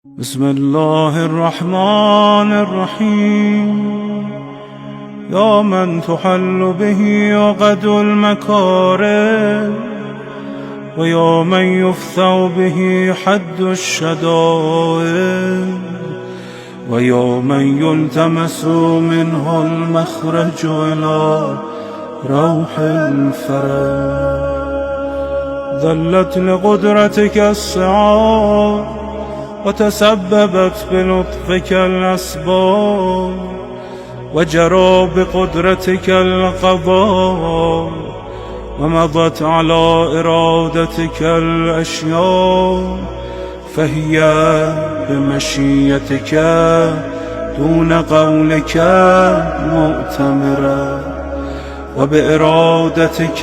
بسم الله الرحمن الرحيم. يا من تحل به عقد المكارم، ويا من يفثأ به حد الشدائد، ويا من يلتمس منه المخرج إلى روح الفرج. ذلت لقدرتك الصعاب، وتسببت بلطفك الأسباب، وجرى بقدرتك القضاء، ومضت على إرادتك الأشياء، فهي بمشيتك دون قولك مؤتمرة، وبإرادتك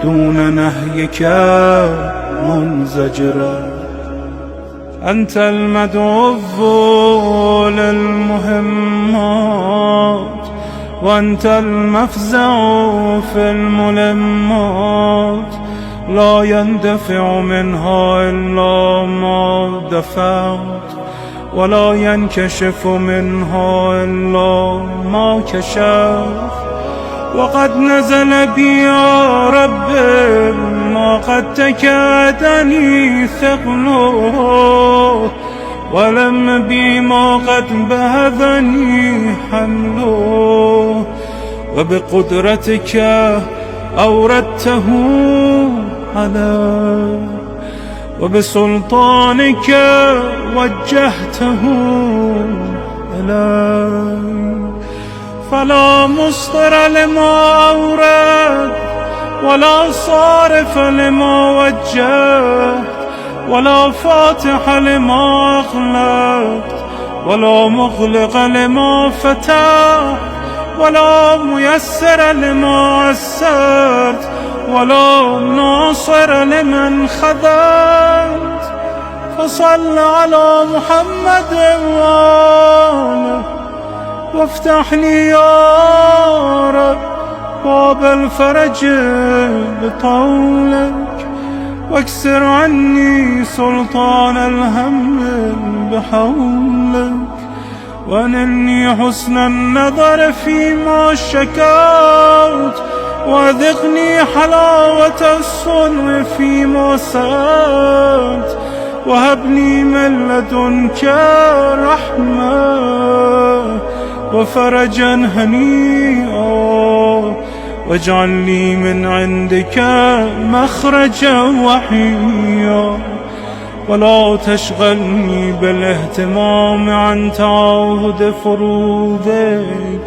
دون نهيك منزجرة. أنت المدعو للمهمات، وأنت المفزع في الملمات، لا يندفع منها إلا ما دفعت، ولا ينكشف منها إلا ما كشفت. وقد نزل بي يا رب ما قد تكادني ثقله، ولم بي ما قد بهذني حمله، وبقدرتك أوردته علي، وبسلطانك وجهته إلي. فلا مصدر لما أورد، ولا صارف لما وجهت، ولا فاتح لما أغلقت، ولا مغلق لما فتحت، ولا ميسر لما عسرت، ولا ناصر لمن خذلت. فصل على محمد وآله، وافتح لي يا رب باب الفرج بطولك، واكسر عني سلطان الهم بحولك، وانلني حسن النظر فيما شكوت، وذقني حلاوة الصنع فيما سألت، وهب لي من لدنك رحمة وفرجا هنيئا، واجعل لي من عندك مخرجا وحيا، ولا تشغلني بالاهتمام عن تعاهد فروضك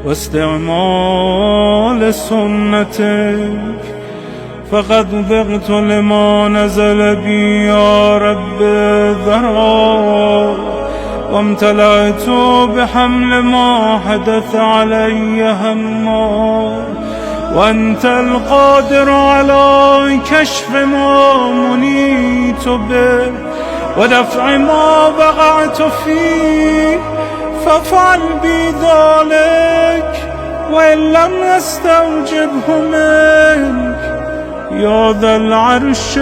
واستعمال سنتك. فقد ضغت لما نزل بي يا رب ذرا، وامتلأت بحمل ما حدث علي هما، وأنت القادر على كشف ما منيت به، ودفع ما وقعت فيه. فافعل بي ذلك، وإن لم نستوجبه منك يا ذا العرش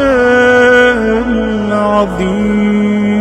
العظيم.